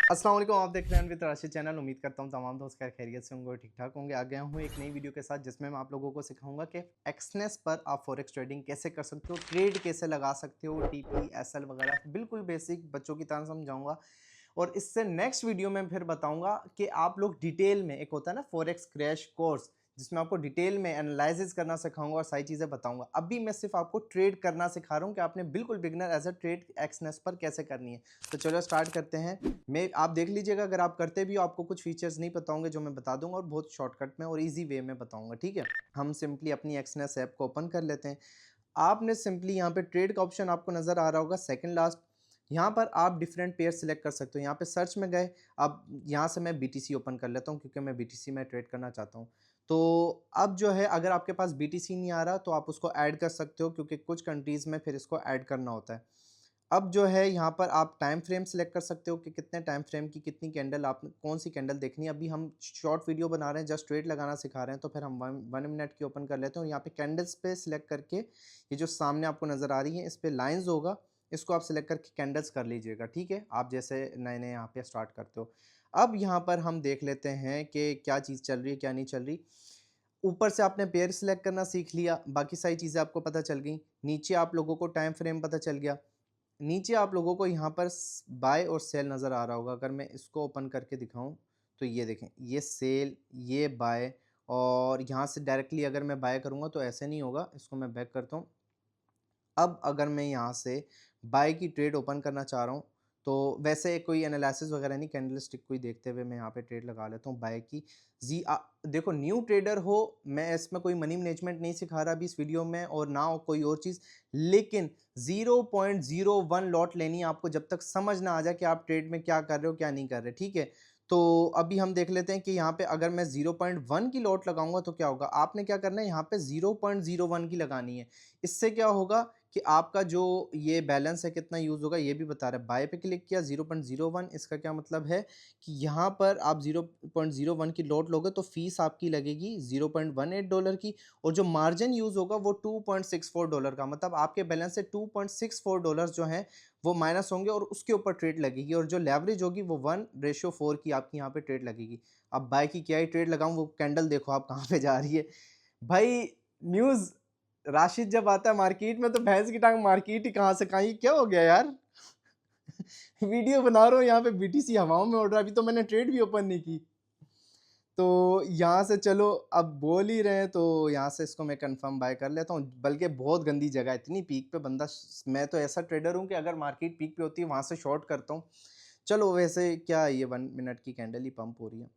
अस्सलाम वालेकुम, आप देख रहे हैं विद राशिद चैनल। उम्मीद करता हूँ तमाम दोस्त खैर खैरियत से होंगे और ठीक ठाक होंगे। आ गया हूँ एक नई वीडियो के साथ जिसमें मैं आप लोगों को सिखाऊंगा कि एक्सनेस पर आप फॉरेक्स ट्रेडिंग कैसे कर सकते हो, ट्रेड कैसे लगा सकते हो, टीपी एसएल वगैरह बिल्कुल बेसिक बच्चों की तरह समझाऊंगा। और इससे नेक्स्ट वीडियो में फिर बताऊंगा कि आप लोग डिटेल में, एक होता है ना फॉरेक्स क्रैश कोर्स, जिसमें आपको डिटेल में एनालिसिस करना सिखाऊंगा और सारी चीज़ें बताऊंगा। अभी मैं सिर्फ आपको ट्रेड करना सिखा रहा हूँ कि आपने बिल्कुल beginner as a trade Exness पर कैसे करनी है। तो चलो स्टार्ट करते हैं। मैं आप देख लीजिएगा, अगर आप करते भी हो आपको कुछ फीचर्स नहीं पता होंगे जो मैं बता दूंगा, और बहुत शॉर्टकट में और इजी वे में बताऊंगा। ठीक है, हम सिंपली अपनी एक्सनेस ऐप को ओपन कर लेते हैं। आपने सिंपली यहाँ पे ट्रेड का ऑप्शन आपको नज़र आ रहा होगा सेकंड लास्ट। यहाँ पर आप डिफरेंट पेयर सिलेक्ट कर सकते हो। यहाँ पे सर्च में गए, अब यहाँ से मैं बीटीसी ओपन कर लेता हूँ क्योंकि मैं बीटीसी में ट्रेड करना चाहता हूँ। तो अब जो है, अगर आपके पास बीटीसी नहीं आ रहा तो आप उसको ऐड कर सकते हो, क्योंकि कुछ कंट्रीज़ में फिर इसको ऐड करना होता है। अब जो है यहाँ पर आप टाइम फ्रेम सेलेक्ट कर सकते हो कि कितने टाइम फ्रेम की कितनी कैंडल, आप कौन सी कैंडल देखनी है। अभी हम शॉर्ट वीडियो बना रहे हैं, जस्ट ट्रेड लगाना सिखा रहे हैं, तो फिर हम वन मिनट की ओपन कर लेते हैं। और यहाँ पे कैंडल्स पे सिलेक्ट करके ये जो सामने आपको नज़र आ रही है इस पर लाइन्स होगा, इसको आप सिलेक्ट करके कैंडल्स कर लीजिएगा। ठीक है, आप जैसे नए नए यहाँ पे स्टार्ट करते हो। अब यहाँ पर हम देख लेते हैं कि क्या चीज़ चल रही है क्या नहीं चल रही। ऊपर से आपने पेयर सिलेक्ट करना सीख लिया, बाकी सारी चीज़ें आपको पता चल गई। नीचे आप लोगों को टाइम फ्रेम पता चल गया। नीचे आप लोगों को यहाँ पर बाय और सेल नज़र आ रहा होगा। अगर मैं इसको ओपन करके दिखाऊं तो ये देखें, ये सेल, ये बाय। और यहाँ से डायरेक्टली अगर मैं बाय करूँगा तो ऐसे नहीं होगा। इसको मैं बैक करता हूँ। अब अगर मैं यहाँ से बाय की ट्रेड ओपन करना चाह रहा हूँ तो वैसे कोई एनालिसिस वगैरह नहीं, कैंडलस्टिक को ही देखते हुए मैं यहाँ पे ट्रेड लगा लेता हूँ बाय की। देखो, न्यू ट्रेडर हो, मैं इसमें कोई मनी मैनेजमेंट नहीं सिखा रहा अभी इस वीडियो में, और ना कोई और चीज़। लेकिन 0.01 लॉट लेनी है आपको, जब तक समझ ना आ जाए कि आप ट्रेड में क्या कर रहे हो क्या नहीं कर रहे। ठीक है, तो अभी हम देख लेते हैं कि यहाँ पे अगर मैं 0.1 की लॉट लगाऊंगा तो क्या होगा। आपने क्या करना है, यहाँ पे 0.01 की लगानी है। इससे क्या होगा कि आपका जो ये बैलेंस है कितना यूज़ होगा ये भी बता रहा है। बाय पे क्लिक किया 0.01, इसका क्या मतलब है कि यहाँ पर आप 0.01 की लॉट लोगे तो फीस आपकी लगेगी $0.18 की, और जो मार्जिन यूज़ होगा वो $2.64 का। मतलब आपके बैलेंस से $2.64 जो हैं वो माइनस होंगे और उसके ऊपर ट्रेड लगेगी, और जो लेवरेज होगी वो 1:4 की आपकी यहाँ पे ट्रेड लगेगी। अब बाय की क्या ही ट्रेड लगाऊं, वो कैंडल देखो आप कहाँ पे जा रही है भाई। न्यूज़ राशिद जब आता है मार्केट में तो भैंस की टांग मार्केट ही कहाँ से कहाँ, ये क्या हो गया यार। वीडियो बना रहा हूँ यहाँ पे बीटीसी हवाओं में उड़ रहा है, अभी तो मैंने ट्रेड भी ओपन नहीं की। तो यहाँ से चलो, अब बोल ही रहे हैं तो यहाँ से इसको मैं कंफर्म बाय कर लेता हूँ। बल्कि बहुत गंदी जगह है, इतनी पीक पे बंदा, मैं तो ऐसा ट्रेडर हूँ कि अगर मार्केट पीक पे होती है वहाँ से शॉर्ट करता हूँ। चलो वैसे क्या, ये 1 मिनट की कैंडल ही पंप हो रही है,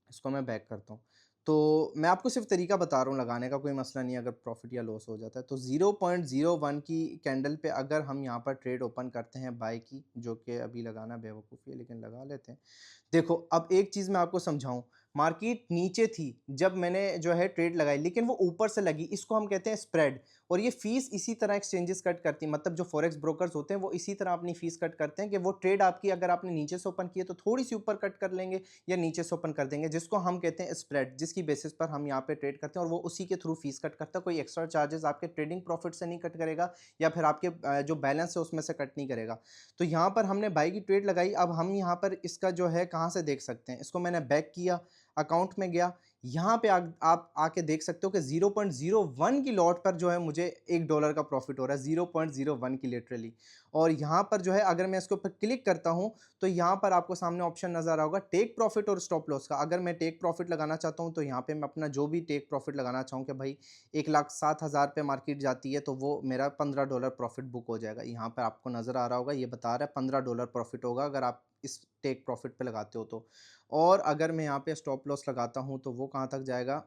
इसको मैं बैक करता हूँ। तो मैं आपको सिर्फ तरीका बता रहा हूँ लगाने का, कोई मसला नहीं अगर प्रॉफिट या लॉस हो जाता है। तो 0.01 की कैंडल पे अगर हम यहाँ पर ट्रेड ओपन करते हैं बाय की, जो कि अभी लगाना बेवकूफ़ी है लेकिन लगा लेते हैं। देखो, अब एक चीज़ मैं आपको समझाऊँ, मार्केट नीचे थी जब मैंने जो है ट्रेड लगाई, लेकिन वो ऊपर से लगी, इसको हम कहते हैं स्प्रेड। और ये फीस इसी तरह एक्सचेंजेस कट करती हैं, मतलब जो फॉरेक्स ब्रोकर्स होते हैं वो इसी तरह अपनी फीस कट करते हैं कि वो ट्रेड आपकी अगर आपने नीचे से ओपन की है तो थोड़ी सी ऊपर कट कर लेंगे या नीचे से ओपन कर देंगे, जिसको हम कहते हैं स्प्रेड, जिसकी बेसिस पर हम यहाँ पे ट्रेड करते हैं, और वो उसी के थ्रू फीस कट करता है। कोई एक्स्ट्रा चार्जेस आपके ट्रेडिंग प्रॉफिट से नहीं कट करेगा, या फिर आपके जो बैलेंस है उसमें से कट नहीं करेगा। तो यहाँ पर हमने बाई की ट्रेड लगाई। अब हम यहाँ पर इसका जो है कहाँ से देख सकते हैं, इसको मैंने बैक किया, अकाउंट में गया, यहाँ पे आप आके देख सकते हो कि 0.01 की लॉट पर जो है मुझे $1 का प्रॉफिट हो रहा है, 0.01 की लिटरली। और यहाँ पर जो है अगर मैं इसके ऊपर क्लिक करता हूँ तो यहाँ पर आपको सामने ऑप्शन नज़र आ रहा होगा टेक प्रॉफिट और स्टॉप लॉस का। अगर मैं टेक प्रॉफिट लगाना चाहता हूँ तो यहाँ पे मैं अपना जो भी टेक प्रॉफिट लगाना चाहूँ कि भाई 1,07,000 पे मार्केट जाती है तो वो मेरा $15 प्रॉफिट बुक हो जाएगा। यहाँ पर आपको नज़र आ रहा होगा, ये बता रहा है $15 प्रॉफिट होगा अगर आप इस टेक प्रॉफिट पे लगाते हो तो। और अगर मैं यहाँ पे स्टॉप लॉस लगाता हूँ तो वो कहाँ तक जाएगा।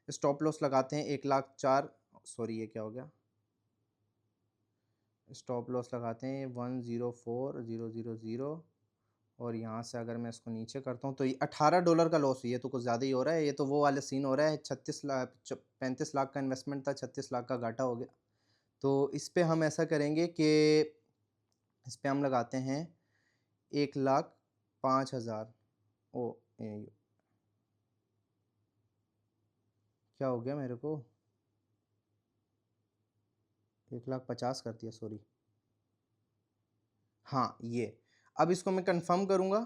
स्टॉप लॉस लगाते हैं 1,04,000, सॉरी ये क्या हो गया, स्टॉप लॉस लगाते हैं 104,000, और यहाँ से अगर मैं इसको नीचे करता हूँ तो ये $18 का लॉस हुई है, तो कुछ ज़्यादा ही हो रहा है। ये तो वो वाले सीन हो रहा है, 35 लाख का इन्वेस्टमेंट था, 36 लाख का घाटा हो गया। तो इस पे हम ऐसा करेंगे कि इस पे हम लगाते हैं 1,05,000। ओ, ये क्या हो गया मेरे को, 1,50,000 कर दिया, सॉरी। हाँ ये, अब इसको मैं कंफर्म करूँगा।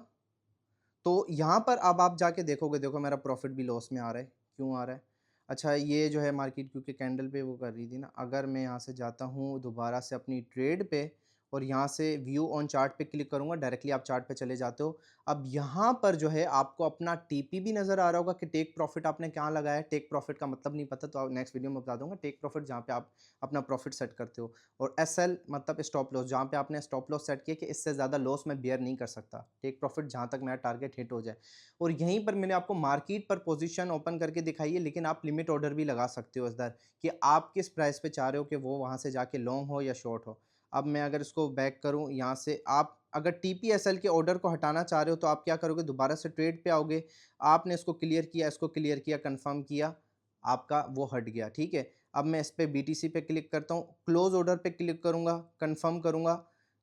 तो यहाँ पर अब आप जाके देखोगे, देखो मेरा प्रॉफिट भी लॉस में आ रहा है, क्यों आ रहा है? अच्छा, ये जो है मार्केट क्योंकि कैंडल पे वो कर रही थी ना, अगर मैं यहाँ से जाता हूँ दोबारा से अपनी ट्रेड पे और यहाँ से व्यू ऑन चार्ट पे क्लिक करूँगा, डायरेक्टली आप चार्ट पे चले जाते हो। अब यहाँ पर जो है आपको अपना टीपी भी नज़र आ रहा होगा कि टेक प्रॉफिट आपने क्या लगाया है। टेक प्रॉफिट का मतलब नहीं पता तो नेक्स्ट वीडियो में बता दूंगा। टेक प्रॉफिट जहाँ पे आप अपना प्रॉफिट सेट करते हो, और एसएल मतलब स्टॉप लॉस, जहाँ पे आपने स्टॉप लॉस सेट किया कि इससे ज़्यादा लॉस मैं बियर नहीं कर सकता। टेक प्रॉफिट जहाँ तक मेरा टारगेट हिट हो जाए। और यहीं पर मैंने आपको मार्केट पर पोजीशन ओपन करके दिखाई है, लेकिन आप लिमिट ऑर्डर भी लगा सकते हो इधर कि आप किस प्राइस पे चाह रहे हो कि वो वहाँ से जाके लॉन्ग हो या शॉर्ट हो। अब मैं अगर इसको बैक करूँ यहाँ से, आप अगर टीपीएसएल के ऑर्डर को हटाना चाह रहे हो तो आप क्या करोगे, दोबारा से ट्रेड पे आओगे, आपने इसको क्लियर किया, इसको क्लियर किया, कंफर्म किया, आपका वो हट गया, ठीक है। अब मैं इस पे बीटीसी पे क्लिक करता हूँ, क्लोज ऑर्डर पे क्लिक करूँगा, कंफर्म करूँगा,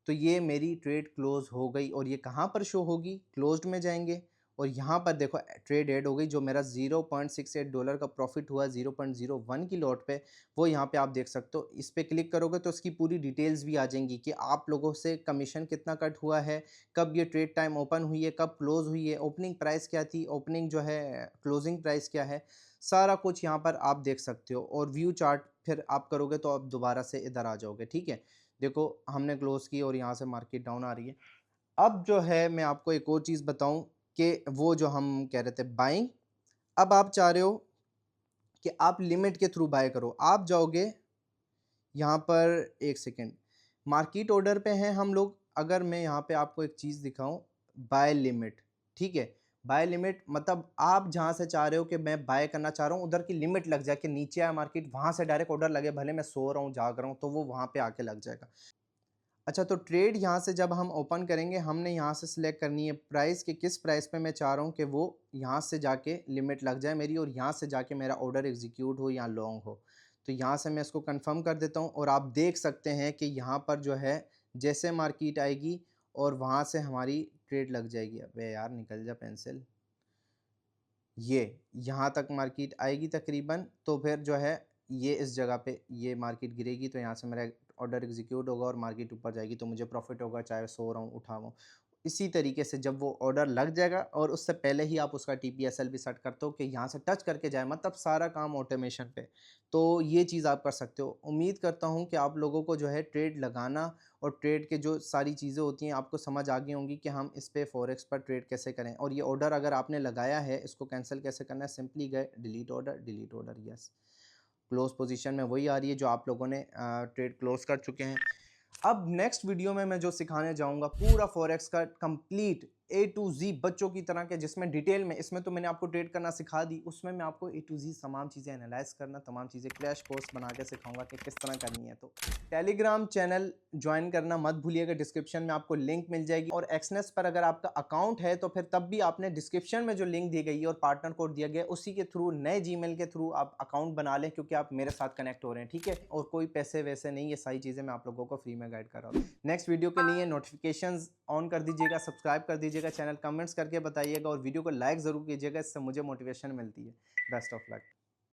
तो ये मेरी ट्रेड क्लोज हो गई। और ये कहाँ पर शो होगी, क्लोज्ड में जाएंगे और यहाँ पर देखो ट्रेड ऐड हो गई। जो मेरा $0.68 का प्रॉफिट हुआ 0.01 की लॉट पे, वो यहाँ पे आप देख सकते हो। इस पे क्लिक करोगे तो इसकी पूरी डिटेल्स भी आ जाएंगी कि आप लोगों से कमीशन कितना कट हुआ है, कब ये ट्रेड टाइम ओपन हुई है, कब क्लोज हुई है, ओपनिंग प्राइस क्या थी, ओपनिंग जो है क्लोजिंग प्राइस क्या है, सारा कुछ यहाँ पर आप देख सकते हो। और व्यू चार्ट फिर आप करोगे तो आप दोबारा से इधर आ जाओगे, ठीक है। देखो हमने क्लोज की और यहाँ से मार्केट डाउन आ रही है। अब जो है मैं आपको एक और चीज़ बताऊं कि वो जो हम कह रहे थे बाइंग, अब आप चाह रहे हो कि आप लिमिट के थ्रू बाय करो। आप जाओगे यहाँ पर, एक सेकेंड, मार्केट ऑर्डर पे हैं हम लोग। अगर मैं यहाँ पे आपको एक चीज़ दिखाऊं, बाय लिमिट, ठीक है। बाय लिमिट मतलब आप जहाँ से चाह रहे हो कि मैं बाय करना चाह रहा हूँ, उधर की लिमिट लग जाए कि नीचे आया मार्केट, वहाँ से डायरेक्ट ऑर्डर लगे, भले मैं सो रहा हूँ जाग रहा हूँ, तो वो वहाँ पे आके लग जाएगा। अच्छा, तो ट्रेड यहाँ से जब हम ओपन करेंगे, हमने यहाँ से सिलेक्ट करनी है प्राइस कि किस प्राइस पे मैं चाह रहा हूँ कि वो यहाँ से जाके लिमिट लग जाए मेरी और यहाँ से जाके मेरा ऑर्डर एग्जीक्यूट हो या लॉन्ग हो। तो यहाँ से मैं इसको कंफर्म कर देता हूँ और आप देख सकते हैं कि यहाँ पर जो है जैसे मार्केट आएगी और वहाँ से हमारी ट्रेड लग जाएगी। अबे यार निकल जा पेंसिल। ये यहाँ तक मार्केट आएगी तकरीबन, तो फिर जो है ये इस जगह पे ये मार्केट गिरेगी, तो यहाँ से मेरा ऑर्डर एग्जीक्यूट होगा और मार्केट ऊपर जाएगी, तो मुझे प्रॉफिट होगा, चाहे सो रहा हूँ उठा रहा हूँ। इसी तरीके से जब वो ऑर्डर लग जाएगा और उससे पहले ही आप उसका टीपीएसएल भी सेट करते हो कि यहाँ से टच करके जाए, मतलब सारा काम ऑटोमेशन पे। तो ये चीज़ आप कर सकते हो। उम्मीद करता हूँ कि आप लोगों को जो है ट्रेड लगाना और ट्रेड के जो सारी चीज़ें होती हैं आपको समझ आ गई होंगी कि हम इस पे फॉरेक्स पर ट्रेड कैसे करें। और ये ऑर्डर अगर आपने लगाया है, इसको कैंसिल कैसे करना है, सिंपली गए delete order, delete order, yes. Close position में वही आ रही है जो आप लोगों ने ट्रेड क्लोज कर चुके हैं। अब नेक्स्ट वीडियो में मैं जो सिखाने जाऊंगा पूरा फॉरेक्स का कंप्लीट ए टू जी बच्चों की तरह के, जिसमें डिटेल में, इसमें तो मैंने आपको ट्रेड करना सिखा दी, उसमें मैं आपको ए टू जी तमाम चीज़ें एनालाइज करना, तमाम चीज़ें क्रैश कोर्स बना के सिखाऊंगा कि किस तरह करनी है। तो टेलीग्राम चैनल ज्वाइन करना मत भूलिएगा, डिस्क्रिप्शन में आपको लिंक मिल जाएगी। और एक्सनेस पर अगर आपका अकाउंट है तो फिर तब भी आपने डिस्क्रिप्शन में जो लिंक दी गई है और पार्टनर कोड दिया गया है, उसी के थ्रू, नए जीमेल के थ्रू आप अकाउंट बना लें, क्योंकि आप मेरे साथ कनेक्ट हो रहे हैं, ठीक है। और कोई पैसे वैसे नहीं, ये सारी चीज़ें मैं आप लोगों को फ्री में गाइड कर रहा हूँ। नेक्स्ट वीडियो के लिए नोटिफिकेशंस ऑन कर दीजिएगा, सब्सक्राइब कर दीजिएगा चैनल, कमेंट्स करके बताइएगा और वीडियो को लाइक ज़रूर कीजिएगा, इससे मुझे मोटिवेशन मिलती है। Best of luck.